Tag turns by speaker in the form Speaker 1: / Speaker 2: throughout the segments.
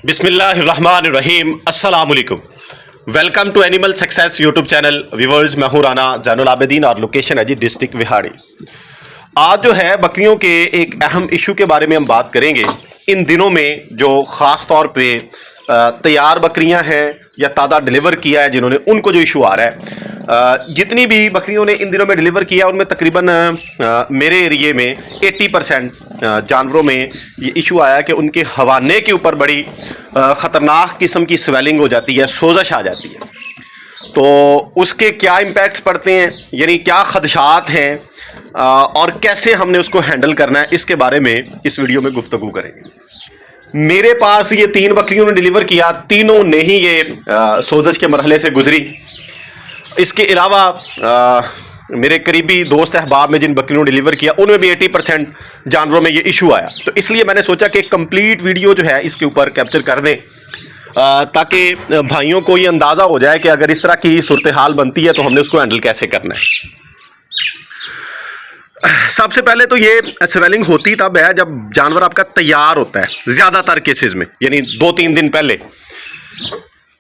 Speaker 1: बिस्मिल्लाहिर्रहमानिर्रहीम अस्सलाम वालेकुम। Welcome to animal success YouTube channel. Viewers, मैं हूं राना जैनुल आबिदीन और लोकेशन है जी डिस्ट्रिक्ट विहाड़ी। आज जो है बकरियों के एक अहम इशू के बारे में हम बात करेंगे। इन दिनों में जो ख़ास तौर पे तैयार बकरियां हैं या ताज़ा डिलीवर किया है जिन्होंने, उनको जो इशू आ रहा है, जितनी भी बकरियों ने इन दिनों में डिलीवर किया उनमें तकरीबन मेरे एरिए में 80% जानवरों में ये इशू आया कि उनके हवाने के ऊपर बड़ी ख़तरनाक किस्म की स्वेलिंग हो जाती है, सोजश आ जाती है। तो उसके क्या इम्पैक्ट्स पड़ते हैं, यानी क्या खदशात हैं और कैसे हमने उसको हैंडल करना है, इसके बारे में इस वीडियो में गुफ्तगू करेंगे। मेरे पास ये 3 बकरियों ने डिलीवर किया, तीनों ने ही ये सोजश के मरहले से गुजरी। इसके अलावा मेरे करीबी दोस्त अहबाब में जिन बकरियों ने डिलीवर किया उनमें भी 80% जानवरों में ये इशू आया। तो इसलिए मैंने सोचा कि एक कंप्लीट वीडियो जो है इसके ऊपर कैप्चर कर दें ताकि भाइयों को ये अंदाज़ा हो जाए कि अगर इस तरह की सूरत हाल बनती है तो हमने उसको हैंडल कैसे करना है। सबसे पहले तो ये स्वेलिंग होती तब है जब जानवर आपका तैयार होता है, ज़्यादातर केसेस में, यानी 2-3 दिन पहले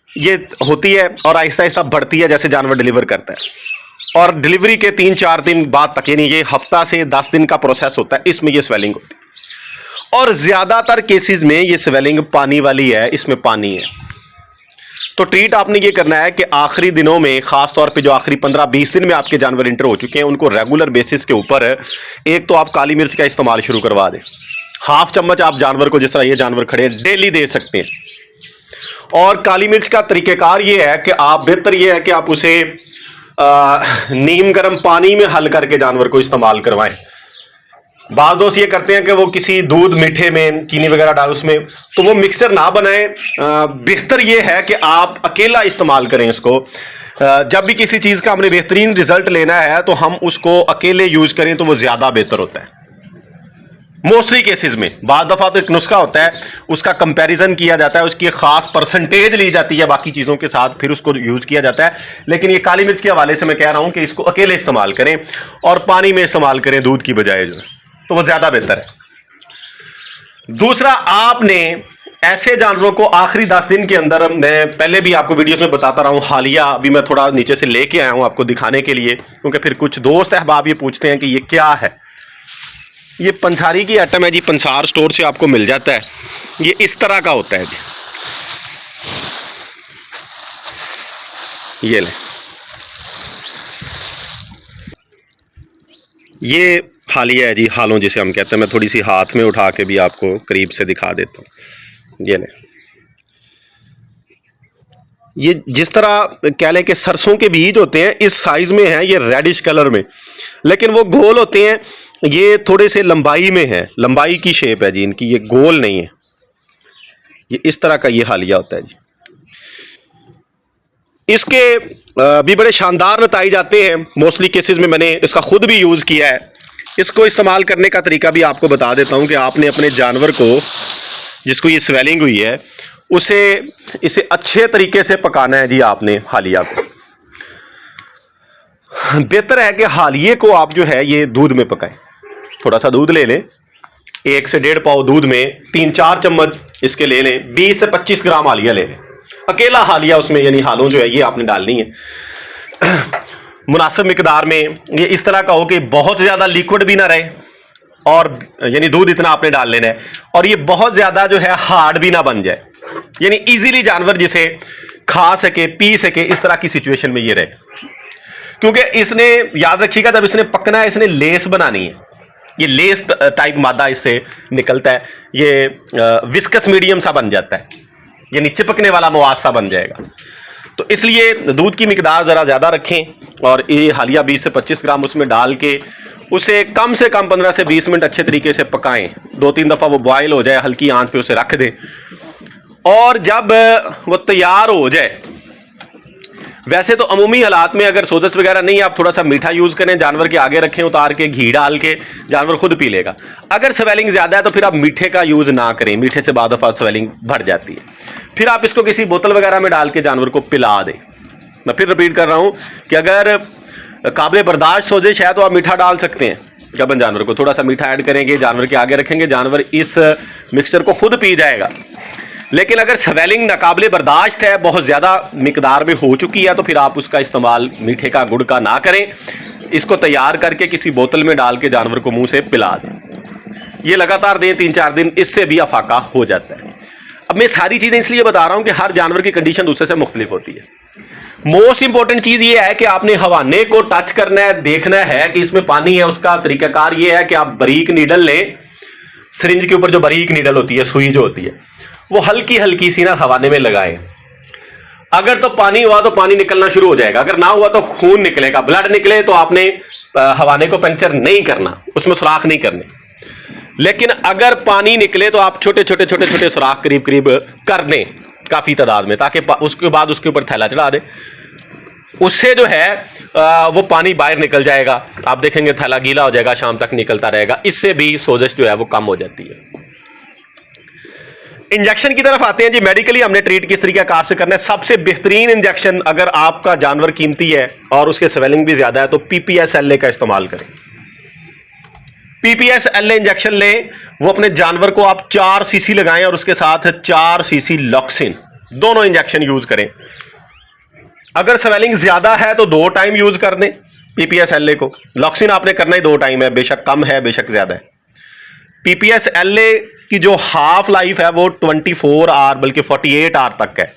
Speaker 1: ये होती है और आहिस्ता आहिस्ता बढ़ती है जैसे जानवर डिलीवर करता है। और डिलीवरी के 3-4 दिन बाद तक, यानी ये हफ्ता से 10 दिन का प्रोसेस होता है, इसमें ये स्वेलिंग होती है। और ज़्यादातर केसेस में ये स्वेलिंग पानी वाली है, इसमें पानी है। तो ट्रीट आपने ये करना है कि आखिरी दिनों में, ख़ास तौर पे जो आखिरी 15-20 दिन में आपके जानवर इंटर हो चुके हैं, उनको रेगुलर बेसिस के ऊपर एक तो आप काली मिर्च का इस्तेमाल शुरू करवा दें। 1/2 चम्मच आप जानवर को, जिस तरह ये जानवर खड़े हैं, डेली दे सकते हैं। और काली मिर्च का तरीक़ेकार ये है कि आप, बेहतर ये है कि आप उसे नीम गर्म पानी में हल करके जानवर को इस्तेमाल करवाएं। बाज़ दोस्त ये करते हैं कि वो किसी दूध मीठे में चीनी वगैरह डाल उसमें, तो वो मिक्सर ना बनाएं। बेहतर ये है कि आप अकेला इस्तेमाल करें इसको। जब भी किसी चीज़ का हमने बेहतरीन रिजल्ट लेना है तो हम उसको अकेले यूज़ करें तो वो ज़्यादा बेहतर होता है। मोस्टली केसेस में, बाद दफ़ा तो एक नुस्खा होता है, उसका कंपैरिजन किया जाता है, उसकी एक ख़ास परसेंटेज ली जाती है बाकी चीज़ों के साथ, फिर उसको यूज़ किया जाता है। लेकिन ये काली मिर्च के हवाले से मैं कह रहा हूँ कि इसको अकेले इस्तेमाल करें और पानी में इस्तेमाल करें दूध की बजाय, जो है तो वो ज़्यादा बेहतर है। दूसरा, आपने ऐसे जानवरों को आखिरी 10 दिन के अंदर, मैं पहले भी आपको वीडियोस में बताता रहा हूँ, हालिया अभी मैं थोड़ा नीचे से लेके आया हूँ आपको दिखाने के लिए, क्योंकि फिर कुछ दोस्त अहबाब ये पूछते हैं कि ये क्या है। ये पंसारी की आइटम है जी, पंसार स्टोर से आपको मिल जाता है। ये इस तरह का होता है जी, ये ले, ये हालिया है जी, हालों जिसे हम कहते हैं। मैं थोड़ी सी हाथ में उठा के भी आपको करीब से दिखा देता हूँ। ये ले, ये जिस तरह कह लें कि सरसों के बीज होते हैं, इस साइज़ में है, ये रेडिश कलर में, लेकिन वो गोल होते हैं। ये थोड़े से लंबाई में है, लंबाई की शेप है जी इनकी, ये गोल नहीं है। ये इस तरह का ये हालिया होता है जी। इसके भी बड़े शानदार नताइज आते हैं मोस्टली केसेस में। मैंने इसका खुद भी यूज़ किया है। इसको इस्तेमाल करने का तरीका भी आपको बता देता हूँ कि आपने अपने जानवर को, जिसको ये स्वेलिंग हुई है, इसे अच्छे तरीके से पकाना है जी। आपने हालिया को, बेहतर है कि हालिये को आप जो है ये दूध में पकाएं। थोड़ा सा दूध ले लें, 1 से 1.5 पाव दूध में 3-4 चम्मच इसके ले लें। 20 से 25 ग्राम हालिया ले लें, अकेला हालिया उसमें, यानी हालों जो है ये आपने डालनी है मुनासिब मिकदार में। ये इस तरह का हो कि बहुत ज़्यादा लिक्विड भी ना रहे, और यानी दूध इतना आपने डाल लेना है, और ये बहुत ज़्यादा जो है हार्ड भी ना बन जाए, यानी इजीली जानवर जिसे खा सके, पी सके, इस तरह की सिचुएशन में ये रहे। क्योंकि इसने, याद रखिएगा, जब इसने पकना है, इसने लेस बनानी है। ये लेस टाइप मादा इससे निकलता है, ये विस्कस मीडियम सा बन जाता है, यानी चिपकने वाला मवाद सा बन जाएगा। तो इसलिए दूध की मिकदार ज़रा ज़्यादा रखें, और ये हालिया 20 से 25 ग्राम उसमें डाल के उसे कम से कम 15 से 20 मिनट अच्छे तरीके से पकाएं। 2-3 दफ़ा वो बॉयल हो जाए, हल्की आंच पे उसे रख दें, और जब वो तैयार हो जाए, वैसे तो अमूमी हालात में अगर सोजश वगैरह नहीं, आप थोड़ा सा मीठा यूज़ करें, जानवर के आगे रखें उतार के, घी डाल के, जानवर खुद पी लेगा। अगर स्वेलिंग ज़्यादा है तो फिर आप मीठे का यूज़ ना करें, मीठे से बाद दफ़ा स्वेलिंग बढ़ जाती है। फिर आप इसको किसी बोतल वगैरह में डाल के जानवर को पिला दें। मैं फिर रिपीट कर रहा हूँ कि अगर काबिल बर्दाश्त सोजश है तो आप मीठा डाल सकते हैं। जब जानवर को थोड़ा सा मीठा ऐड करेंगे, जानवर के आगे रखेंगे, जानवर इस मिक्सचर को खुद पी जाएगा। लेकिन अगर स्वेलिंग नाकाबिले बर्दाश्त है, बहुत ज़्यादा मिकदार में हो चुकी है, तो फिर आप उसका इस्तेमाल मीठे का, गुड़ का ना करें। इसको तैयार करके किसी बोतल में डाल के जानवर को मुंह से पिला दें। ये लगातार दें 3-4 दिन, इससे भी अफाका हो जाता है। अब मैं सारी चीज़ें इसलिए बता रहा हूँ कि हर जानवर की कंडीशन दूसरे से मुख्तलिफ होती है। मोस्ट इंपॉर्टेंट चीज़ ये है कि आपने हवाने को टच करना है, देखना है कि इसमें पानी है। उसका तरीकाकार ये है कि आप बारीक नीडल लें, सिरिंज के ऊपर जो बारीक नीडल होती है, सुई जो होती है, वो हल्की हल्की सी ना हवाने में लगाएं। अगर तो पानी हुआ तो पानी निकलना शुरू हो जाएगा, अगर ना हुआ तो खून निकलेगा, ब्लड निकले तो आपने हवाने को पंचर नहीं करना, उसमें सुराख नहीं करने। लेकिन अगर पानी निकले तो आप छोटे छोटे छोटे छोटे सुराख करीब करीब कर दें काफ़ी तादाद में, ताकि उसके बाद उसके ऊपर थैला चढ़ा दें। उससे जो है वो पानी बाहर निकल जाएगा, आप देखेंगे थैला गीला हो जाएगा, शाम तक निकलता रहेगा। इससे भी सोजश जो है वो कम हो जाती है। इंजेक्शन की तरफ आते हैं जी। मेडिकली हमने ट्रीट किस तरीके कार से करना है। सबसे बेहतरीन इंजेक्शन, अगर आपका जानवर कीमती है और उसके स्वेलिंग भी ज्यादा है, तो PPS-LA का इस्तेमाल करें। PPS-LA इंजेक्शन लें, वो अपने जानवर को आप 4 cc लगाएं और उसके साथ 4 cc लॉक्सिन, दोनों इंजेक्शन यूज करें। अगर स्वेलिंग ज्यादा है तो 2 टाइम यूज कर दें PPS-LA को। लॉक्सिन आपने करना ही 2 टाइम है, बेशक कम है बेशक ज्यादा है। PPS-LA की जो हाफ लाइफ है वो 24 आवर बल्कि 48 आवर तक है।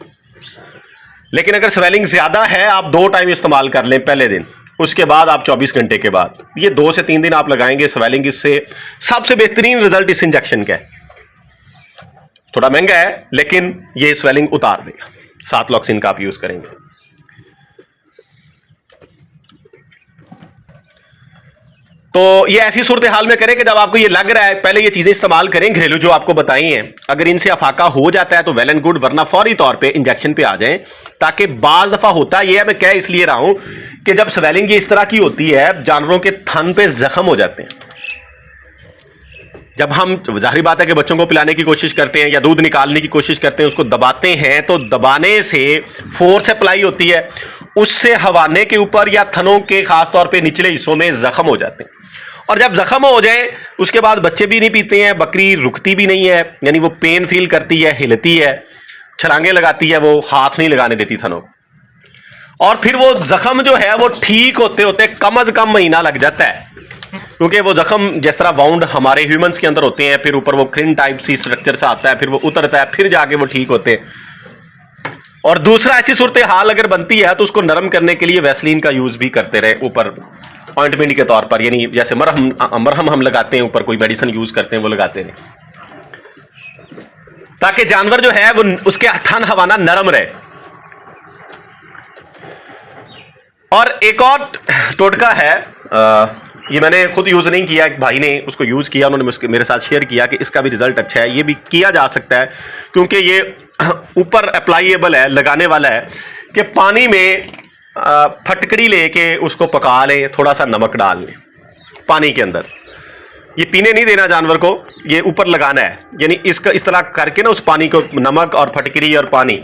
Speaker 1: लेकिन अगर स्वेलिंग ज्यादा है, आप 2 टाइम इस्तेमाल कर लें, पहले दिन, उसके बाद आप 24 घंटे के बाद। ये 2 से 3 दिन आप लगाएंगे स्वेलिंग, इससे सबसे बेहतरीन रिजल्ट इस इंजेक्शन का है। थोड़ा महंगा है लेकिन ये स्वेलिंग उतार देगा। 7 लॉक्सिन का आप यूज करेंगे। तो ये ऐसी सूरत हाल में करें कि जब आपको ये लग रहा है, पहले ये चीजें इस्तेमाल करें घरेलू जो आपको बताई हैं। अगर इनसे अफाका हो जाता है तो वेल एंड गुड, वरना फौरी तौर पे इंजेक्शन पे आ जाएं। ताकि बाज दफा होता ये है, मैं कह इसलिए रहा हूं कि जब स्वेलिंग ये इस तरह की होती है, जानवरों के थन पे जख्म हो जाते हैं। जब हम, जाहिर बात है कि बच्चों को पिलाने की कोशिश करते हैं या दूध निकालने की कोशिश करते हैं, उसको दबाते हैं, तो दबाने से फोर्स अप्लाई होती है, उससे हवाने के ऊपर या थनों के खास तौर पे निचले हिस्सों में जख्म हो जाते हैं। और जब जख्म हो जाए उसके बाद बच्चे भी नहीं पीते हैं, बकरी रुकती भी नहीं है, यानी वो पेन फील करती है, हिलती है, छलांगे लगाती है, वो हाथ नहीं लगाने देती थनों। और फिर वो जख्म जो है वो ठीक होते होते कम अज कम महीना लग जाता है, क्योंकि वो जख्म जिस तरह वाउंड हमारे ह्यूमंस के अंदर होते हैं, फिर ऊपर वो क्रिन टाइप सी स्ट्रक्चर से आता है, फिर वो उतरता है, फिर जाके वो ठीक होते हैं। और दूसरा, ऐसी सूरत हाल अगर बनती है तो उसको नरम करने के लिए वैसलीन का यूज भी करते रहे, ऊपर ऑइंटमेंट के तौर पर, यानी जैसे मरहम हम लगाते हैं, ऊपर कोई मेडिसिन यूज करते हैं, वो लगाते रहे, ताकि जानवर जो है वो उसके थन हवाना नरम रहे। और एक और टोटका है, ये मैंने खुद यूज नहीं किया, एक भाई ने उसको यूज किया, उन्होंने मेरे साथ शेयर किया कि इसका भी रिजल्ट अच्छा है। ये भी किया जा सकता है क्योंकि ये ऊपर अप्लाइएबल है, लगाने वाला है, कि पानी में फटकड़ी लेके उसको पका लें, थोड़ा सा नमक डाल लें पानी के अंदर। ये पीने नहीं देना जानवर को, ये ऊपर लगाना है, यानी इसका इस तरह करके ना, उस पानी को, नमक और फटकड़ी और पानी,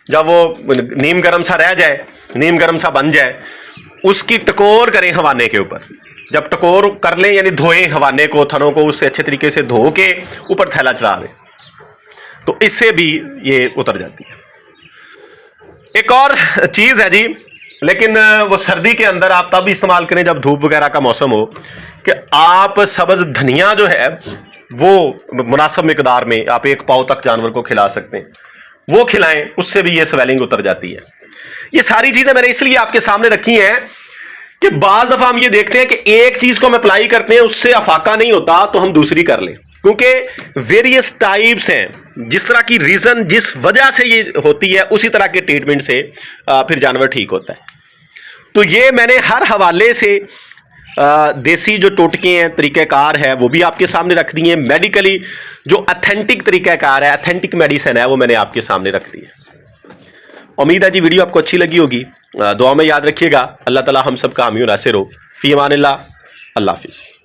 Speaker 1: जब वो नीम गर्म सा रह जाए, नीम गर्म सा बन जाए, उसकी टकोर करें हवाने के ऊपर। जब टकोर कर लें, यानी धोएं हवाने को, थनों को उससे अच्छे तरीके से धो के ऊपर थैला चढ़ा दें, तो इससे भी ये उतर जाती है। एक और चीज़ है जी, लेकिन वो सर्दी के अंदर आप तब इस्तेमाल करें जब धूप वगैरह का मौसम हो, कि आप सब्ज़ धनिया जो है वो मुनासिब मिकदार में आप 1 पाव तक जानवर को खिला सकते हैं, वो खिलाएं, उससे भी ये स्वेलिंग उतर जाती है। ये सारी चीज़ें मैंने इसलिए आपके सामने रखी हैं कि बाज़ दफ़ा हम ये देखते हैं कि एक चीज़ को हम अप्लाई करते हैं, उससे अफाका नहीं होता, तो हम दूसरी कर लें, क्योंकि वेरियस टाइप्स हैं, जिस तरह की रीज़न, जिस वजह से ये होती है, उसी तरह के ट्रीटमेंट से फिर जानवर ठीक होता है। तो ये मैंने हर हवाले से देसी जो टोटके हैं, तरीक़ाकार है, वो भी आपके सामने रख दिए। मेडिकली जो अथेंटिक तरीक़ाकार है, अथेंटिक मेडिसिन है, वो मैंने आपके सामने रख दी है। उम्मीद है जी वीडियो आपको अच्छी लगी होगी। दुआ में याद रखिएगा। अल्लाह ताला हम सब का हामी नासिर हो। फ़ी अमानिल्लाह। अल्लाह हाफ़िज़।